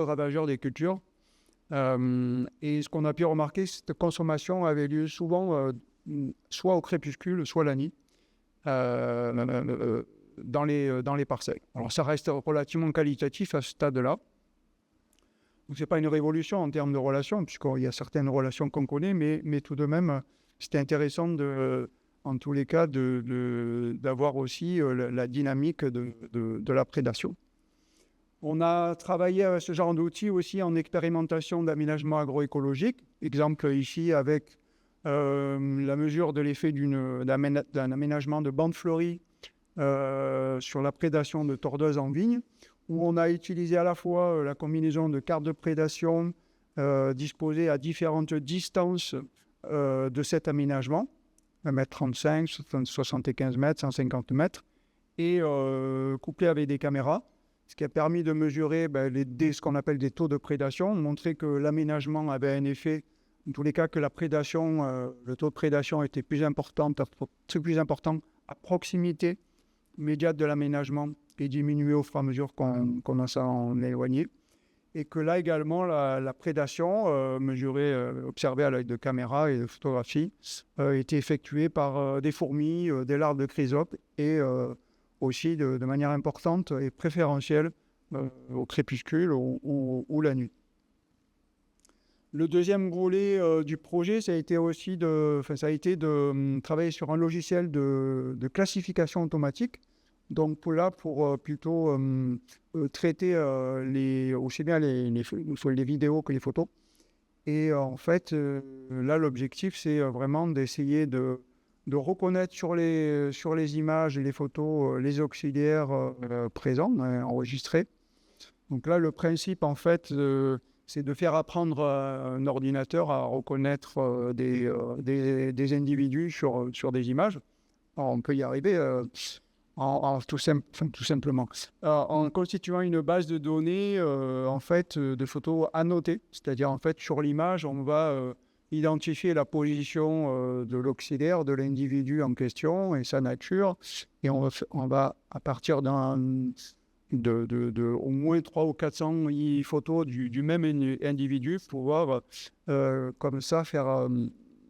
ravageurs des cultures. Et ce qu'on a pu remarquer, cette consommation avait lieu souvent soit au crépuscule, soit la nuit, dans les parcelles. Alors ça reste relativement qualitatif à ce stade-là. Donc ce n'est pas une révolution en termes de relations, puisqu'il y a certaines relations qu'on connaît, mais tout de même, c'était intéressant en tous les cas d'avoir aussi la dynamique de la prédation. On a travaillé avec ce genre d'outils aussi en expérimentation d'aménagement agroécologique. Exemple ici avec la mesure de l'effet d'un aménagement de bandes fleuries sur la prédation de tordeuses en vigne, où on a utilisé à la fois la combinaison de cartes de prédation disposées à différentes distances de cet aménagement, 1,35 m, 75 mètres, 150 mètres, et couplé avec des caméras, ce qui a permis de mesurer ce qu'on appelle des taux de prédation, montrer que l'aménagement avait un effet, en tous les cas que la prédation, le taux de prédation était plus important à proximité immédiate de l'aménagement et diminué au fur et à mesure qu'on s'en éloignait. Et que là également, la prédation observée à l'œil de caméra et de photographie, était effectuée par des fourmis, des larves de chrysopes et aussi de manière importante et préférentielle au crépuscule ou la nuit. Le deuxième volet du projet, ça a été de travailler sur un logiciel de classification automatique. Donc pour plutôt traiter aussi bien les vidéos que les photos. Et en fait, là, l'objectif, c'est vraiment d'essayer de reconnaître sur les images et les photos les auxiliaires présents, enregistrés. Donc là, le principe, en fait, c'est de faire apprendre un ordinateur à reconnaître des individus sur des images. Alors, on peut y arriver tout simplement en constituant une base de données en fait, de photos annotées. C'est-à-dire, en fait, sur l'image, on va identifier la position de l'auxiliaire, de l'individu en question et sa nature. Et on va à partir de au moins 300 ou 400 photos du même individu, pouvoir comme ça faire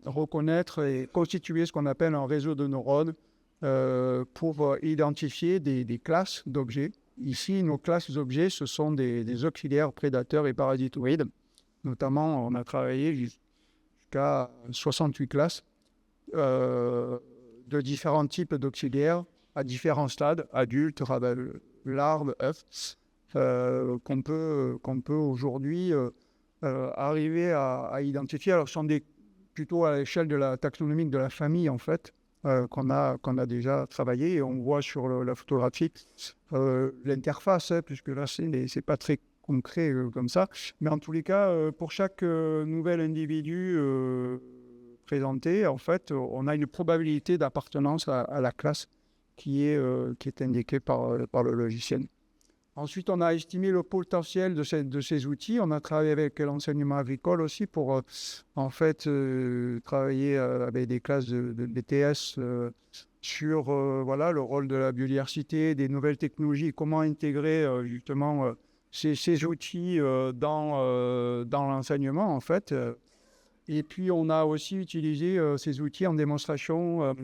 reconnaître et constituer ce qu'on appelle un réseau de neurones pour identifier des classes d'objets. Ici, nos classes d'objets, ce sont des auxiliaires prédateurs et parasitoïdes. Notamment, on a travaillé jusqu'à 68 classes de différents types d'auxiliaires à différents stades, adultes, larves, œufs, qu'on peut aujourd'hui arriver à identifier. Alors, ce sont plutôt à l'échelle de la taxonomique de la famille, en fait, qu'on a déjà travaillé. Et on voit sur la photographie l'interface, puisque là, c'est pas très concret comme ça. Mais en tous les cas, pour chaque nouvel individu présenté, en fait, on a une probabilité d'appartenance à la classe qui est indiquée par le logiciel. Ensuite, on a estimé le potentiel de ces outils. On a travaillé avec l'enseignement agricole aussi pour en fait travailler avec des classes de BTS sur voilà, le rôle de la biodiversité, des nouvelles technologies, comment intégrer justement ces outils dans l'enseignement en fait. Et puis, on a aussi utilisé ces outils en démonstration,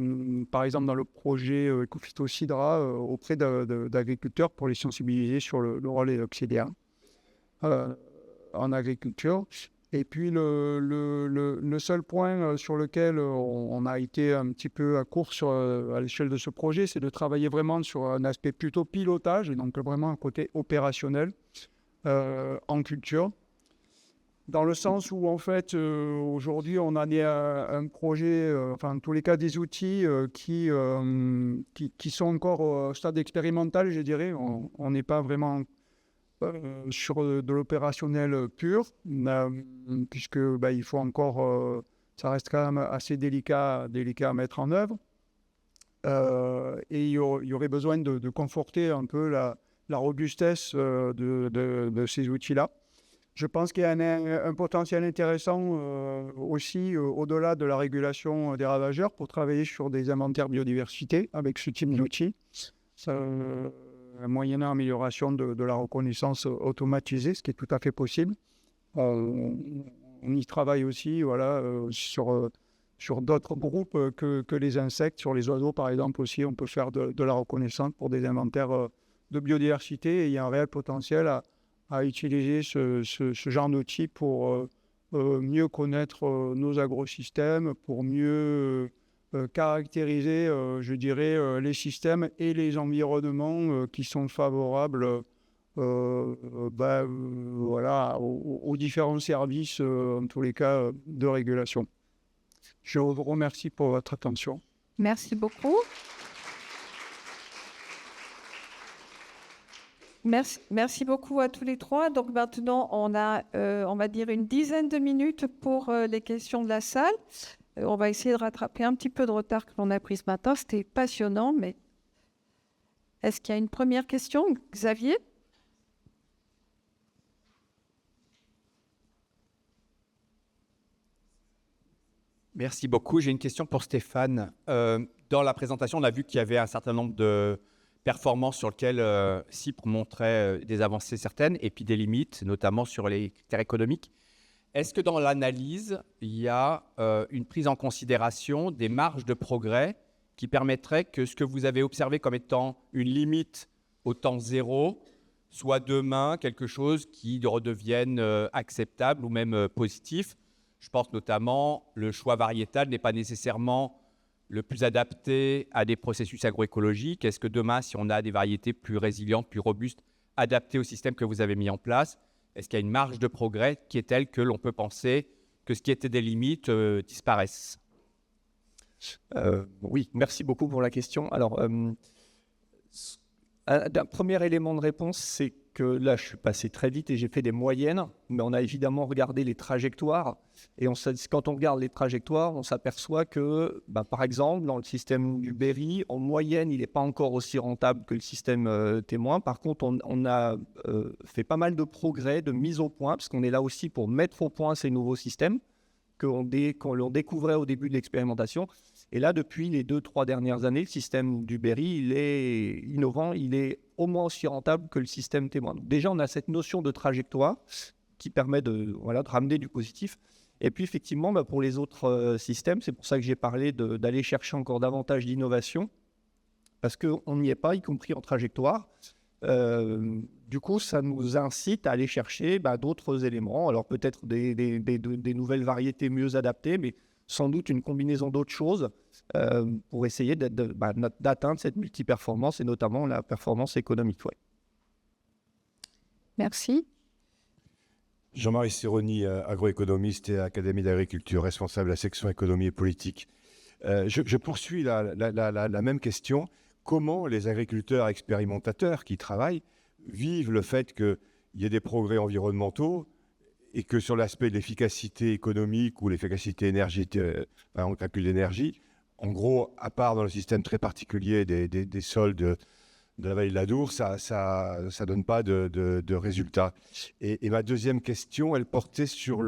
par exemple dans le projet Ecophyto-Sidra auprès d'agriculteurs pour les sensibiliser sur le rôle des auxiliaires en agriculture. Et puis, le seul point sur lequel on a été un petit peu à court à l'échelle de ce projet, c'est de travailler vraiment sur un aspect plutôt pilotage, et donc vraiment un côté opérationnel en culture. Dans le sens où, en fait, aujourd'hui, on a un projet, enfin, en tous les cas, des outils qui sont encore au stade expérimental, je dirais. On n'est pas vraiment sur de l'opérationnel pur, puisque il faut encore, ça reste quand même assez délicat à mettre en œuvre. Et il y aurait besoin de conforter un peu la robustesse de ces outils-là. Je pense qu'il y a un potentiel intéressant aussi au-delà de la régulation des ravageurs pour travailler sur des inventaires biodiversité avec ce type d'outils, moyennant amélioration de la reconnaissance automatisée, ce qui est tout à fait possible. On y travaille aussi voilà, sur d'autres groupes que les insectes, sur les oiseaux par exemple aussi, on peut faire de la reconnaissance pour des inventaires de biodiversité et il y a un réel potentiel à utiliser ce genre d'outils pour mieux connaître nos agrosystèmes, pour mieux caractériser, je dirais, les systèmes et les environnements qui sont favorables voilà, aux différents services, en tous les cas, de régulation. Je vous remercie pour votre attention. Merci beaucoup. Merci beaucoup à tous les trois. Donc maintenant, on a, on va dire, une dizaine de minutes pour les questions de la salle. On va essayer de rattraper un petit peu de retard que l'on a pris ce matin. C'était passionnant, mais est-ce qu'il y a une première question, Xavier ? Merci beaucoup. J'ai une question pour Stéphane. Dans la présentation, on a vu qu'il y avait un certain nombre de performances sur lesquelles CIPRE montrait des avancées certaines et puis des limites, notamment sur les critères économiques. Est-ce que dans l'analyse, il y a une prise en considération des marges de progrès qui permettraient que ce que vous avez observé comme étant une limite au temps zéro soit demain quelque chose qui redevienne acceptable ou même positif ? Je pense notamment le choix variétal n'est pas nécessairement le plus adapté à des processus agroécologiques. Est-ce que demain, si on a des variétés plus résilientes, plus robustes, adaptées au système que vous avez mis en place, est-ce qu'il y a une marge de progrès qui est telle que l'on peut penser que ce qui était des limites disparaissent ? Oui, merci beaucoup pour la question. Alors, un premier élément de réponse, c'est que là, je suis passé très vite et j'ai fait des moyennes, mais on a évidemment regardé les trajectoires. Et quand on regarde les trajectoires, on s'aperçoit que, par exemple, dans le système du Berry, en moyenne, il n'est pas encore aussi rentable que le système témoin. Par contre, on a fait pas mal de progrès, de mise au point, parce qu'on est là aussi pour mettre au point ces nouveaux systèmes qu'on découvrait au début de l'expérimentation. Et là, depuis les 2-3 dernières années, le système du Berry, il est innovant, il est au moins aussi rentable que le système témoin. Donc déjà, on a cette notion de trajectoire qui permet de ramener du positif. Et puis, effectivement, pour les autres systèmes, c'est pour ça que j'ai parlé d'aller chercher encore davantage d'innovation, parce qu'on n'y est pas, y compris en trajectoire. Du coup, ça nous incite à aller chercher d'autres éléments. Alors, peut-être des nouvelles variétés mieux adaptées, mais sans doute une combinaison d'autres choses pour essayer d'atteindre cette multiperformance et notamment la performance économique. Ouais. Merci. Jean-Marie Sironi, agroéconomiste et Académie d'agriculture, responsable de la section économie et politique. Je poursuis la même question. Comment les agriculteurs expérimentateurs qui travaillent vivent le fait qu'il il y a des progrès environnementaux et que sur l'aspect de l'efficacité économique ou l'efficacité énergétique, on calcul d'énergie, en gros, à part dans le système très particulier des sols de la vallée de l'Adour, ça donne pas de résultats. Et ma deuxième question, elle portait sur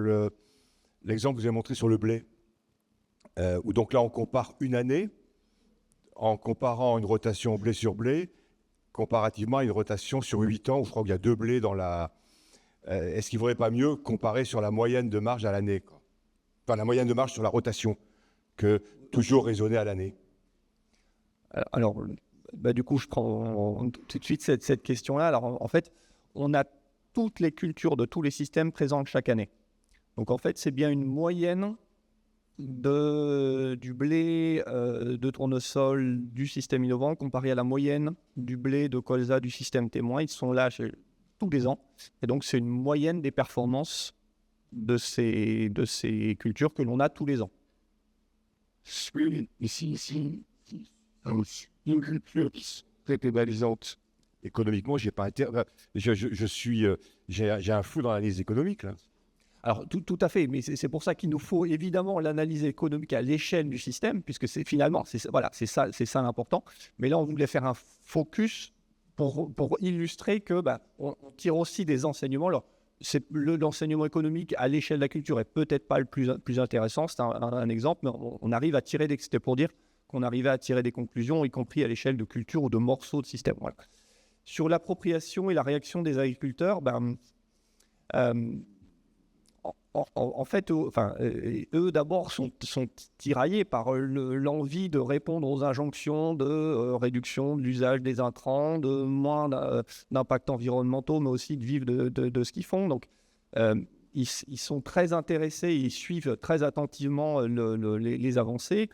l'exemple que vous avez montré sur le blé, où donc là, on compare une année, en comparant une rotation blé sur blé, comparativement à une rotation sur 8 ans, où je crois qu'il y a 2 blés dans la... est-ce qu'il ne vaudrait pas mieux comparer sur la moyenne de marge à l'année, quoi ? Enfin, la moyenne de marge sur la rotation, que toujours raisonner à l'année. Alors, du coup, je prends tout de suite cette question-là. Alors, en fait, on a toutes les cultures de tous les systèmes présentes chaque année. Donc, en fait, c'est bien une moyenne du blé, de tournesol du système innovant comparé à la moyenne du blé de colza du système témoin. Ils sont là tous les ans. Et donc, c'est une moyenne des performances de ces cultures que l'on a tous les ans. Très pénalisante. Économiquement, j'ai pas intérêt. J'ai un flou dans l'analyse économique, là. Alors, tout à fait, mais c'est pour ça qu'il nous faut évidemment l'analyse économique à l'échelle du système, puisque c'est ça l'important. Mais là, on voulait faire un focus pour illustrer que on tire aussi des enseignements. Alors, l'enseignement économique à l'échelle de la culture est peut-être pas le plus intéressant, c'est un exemple, mais on arrive à tirer c'était pour dire qu'on arrivait à tirer des conclusions, y compris à l'échelle de culture ou de morceaux de système. Voilà. Sur l'appropriation et la réaction des agriculteurs, en fait, eux d'abord sont tiraillés par l'envie de répondre aux injonctions de réduction de l'usage des intrants, de moins d'impact environnementaux, mais aussi de vivre de ce qu'ils font. Donc, ils sont très intéressés, ils suivent très attentivement les avancées.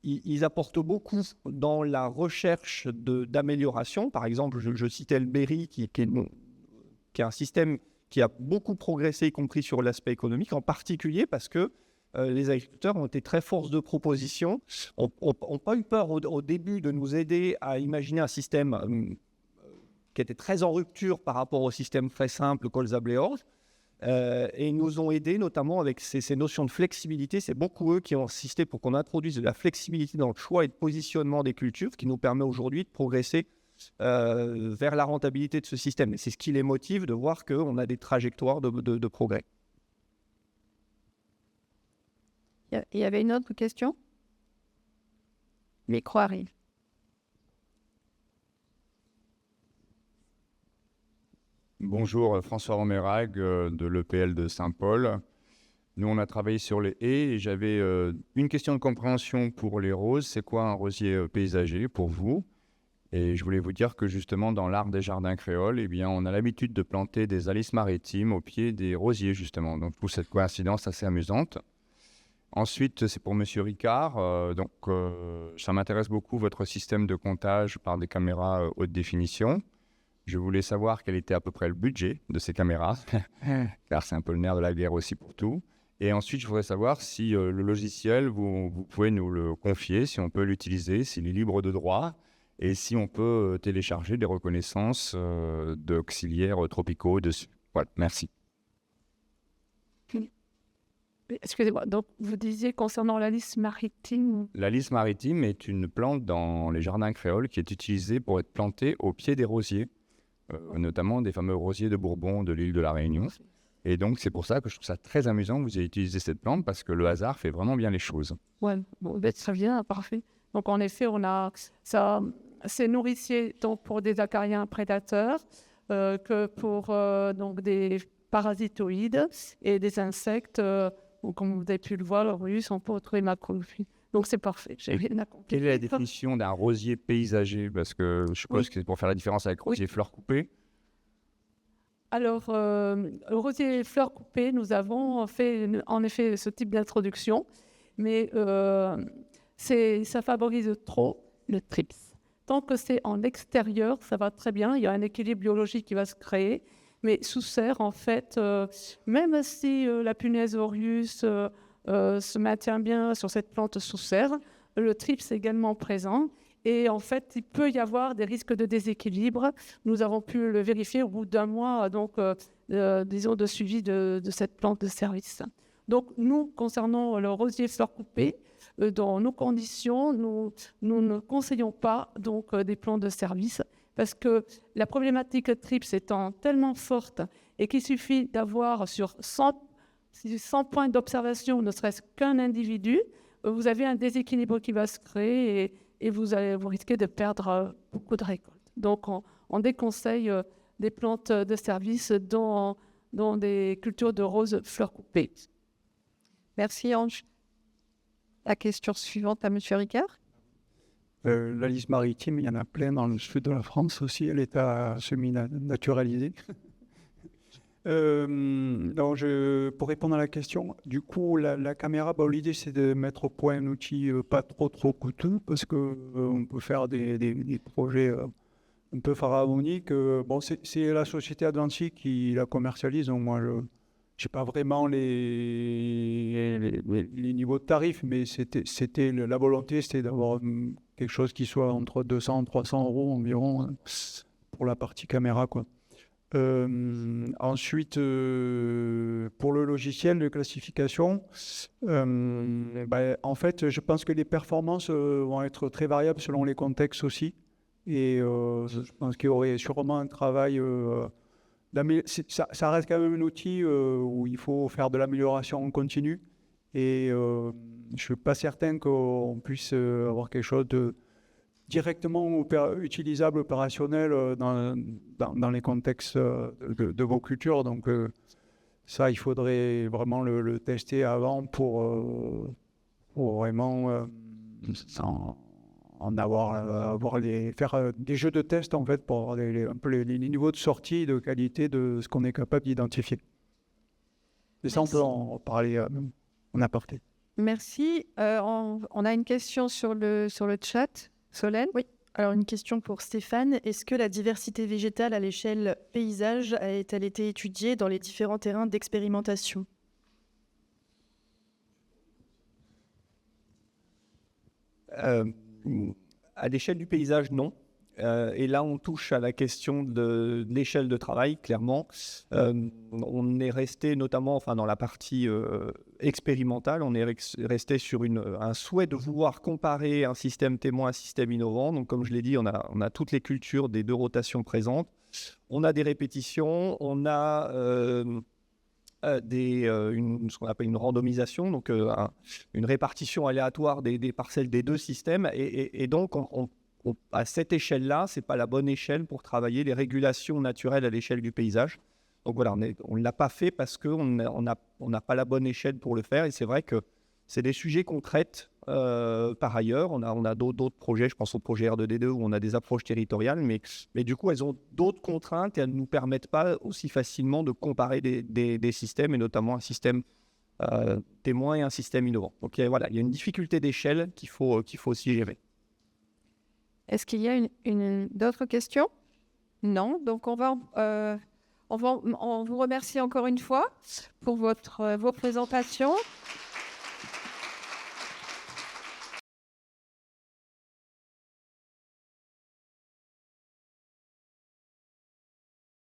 Ils apportent beaucoup dans la recherche d'amélioration. Par exemple, je citais le Berry, qui est un système qui a beaucoup progressé, y compris sur l'aspect économique, en particulier parce que les agriculteurs ont été très force de proposition, n'ont pas eu peur au début de nous aider à imaginer un système qui était très en rupture par rapport au système très simple colza-blé-orge, et ils nous ont aidés notamment avec ces notions de flexibilité. C'est beaucoup eux qui ont insisté pour qu'on introduise de la flexibilité dans le choix et de positionnement des cultures, ce qui nous permet aujourd'hui de progresser vers la rentabilité de ce système. Et c'est ce qui les motive de voir qu'on a des trajectoires de progrès. Il y avait une autre question ? Micro arrive. Bonjour, François Romérag de l'EPL de Saint-Paul. Nous, on a travaillé sur les haies et j'avais une question de compréhension pour les roses. C'est quoi un rosier paysager pour vous ? Et je voulais vous dire que justement, dans l'art des jardins créoles, eh bien, on a l'habitude de planter des alices maritimes au pied des rosiers, justement. Donc, pour cette coïncidence assez amusante. Ensuite, c'est pour Monsieur Ricard. Ça m'intéresse beaucoup, votre système de comptage par des caméras haute définition. Je voulais savoir quel était à peu près le budget de ces caméras, car c'est un peu le nerf de la guerre aussi pour tout. Et ensuite, je voudrais savoir si le logiciel, vous pouvez nous le confier, si on peut l'utiliser, s'il est libre de droit, et si on peut télécharger des reconnaissances d'auxiliaires tropicaux dessus. Voilà, merci. Excusez-moi, donc vous disiez concernant la lisse maritime. La lisse maritime est une plante dans les jardins créoles qui est utilisée pour être plantée au pied des rosiers, notamment des fameux rosiers de Bourbon de l'île de la Réunion. Et donc, c'est pour ça que je trouve ça très amusant que vous ayez utilisé cette plante, parce que le hasard fait vraiment bien les choses. Ouais, bon, très bien, parfait. Donc, en effet, on a ça, c'est nourricier donc, pour des acariens prédateurs, que pour donc, des parasitoïdes et des insectes, comme vous avez pu le voir, le rus, on peut retrouver macrophytes. Donc, c'est parfait. J'ai rien à compter. Quelle est la définition d'un rosier paysager ? Parce que je suppose que c'est pour faire la différence avec rosier fleurs coupées. Alors, le rosier fleurs coupées, nous avons fait en effet ce type d'introduction, mais ça favorise trop le TRIPS. Tant que c'est en extérieur, ça va très bien, il y a un équilibre biologique qui va se créer, mais sous serre, en fait, même si la punaise aureus se maintient bien sur cette plante sous serre, le TRIPS est également présent, Et en fait, il peut y avoir des risques de déséquilibre. Nous avons pu le vérifier au bout d'un mois, disons, de suivi de cette plante de service. Donc, nous, concernant le rosier fleur coupée, dans nos conditions, nous ne conseillons pas des plants de service parce que la problématique TRIPS étant tellement forte et qu'il suffit d'avoir sur 100 points d'observation, ne serait-ce qu'un individu, vous avez un déséquilibre qui va se créer et vous risquez de perdre beaucoup de récoltes. Donc, on déconseille des plantes de service dans des cultures de roses fleurs coupées. Merci Ange. La question suivante à M. Ricard. La liste maritime, il y en a plein dans le sud de la France aussi, elle est à semi-naturalisée. Pour répondre à la question, du coup, la caméra, l'idée c'est de mettre au point un outil pas trop coûteux parce qu'on peut faire des projets un peu pharaoniques. C'est la société Atlantique qui la commercialise, donc moi je n'ai pas vraiment les niveaux de tarifs, mais la volonté c'était d'avoir quelque chose qui soit entre 200 et 300 euros environ pour la partie caméra, quoi. Ensuite, pour le logiciel de classification, en fait, je pense que les performances vont être très variables selon les contextes aussi. Et je pense qu'il y aurait sûrement un travail. Ça reste quand même un outil où il faut faire de l'amélioration en continu. Et je ne suis pas certain qu'on puisse avoir quelque chose de directement utilisable, opérationnel dans les contextes de vos cultures. Donc ça, il faudrait vraiment le tester avant pour vraiment faire des jeux de test en fait, pour avoir un peu les niveaux de sortie, de qualité de ce qu'on est capable d'identifier. Et ça, on peut en parler en aparté. Merci. On a une question sur le chat. Solène ? Oui, alors une question pour Stéphane. Est-ce que la diversité végétale à l'échelle paysage a-t-elle été étudiée dans les différents terrains d'expérimentation ? À l'échelle du paysage, non. Et là, on touche à la question de l'échelle de travail, clairement. On est resté notamment dans la partie expérimentale, on est resté sur un souhait de vouloir comparer un système témoin à un système innovant. Donc, comme je l'ai dit, on a toutes les cultures des deux rotations présentes. On a des répétitions, on a ce qu'on appelle une randomisation, donc une répartition aléatoire des parcelles des deux systèmes. Et donc, à cette échelle-là, ce n'est pas la bonne échelle pour travailler les régulations naturelles à l'échelle du paysage. Donc voilà, on ne l'a pas fait parce qu'on n'a pas la bonne échelle pour le faire. Et c'est vrai que c'est des sujets qu'on traite par ailleurs. On a d'autres projets, je pense au projet R2D2 où on a des approches territoriales, mais du coup, elles ont d'autres contraintes et elles ne nous permettent pas aussi facilement de comparer des systèmes, et notamment un système témoin et un système innovant. Donc voilà, il y a une difficulté d'échelle qu'il faut aussi gérer. Est-ce qu'il y a d'autres questions ? Non. Donc, on vous remercie encore une fois pour vos présentations.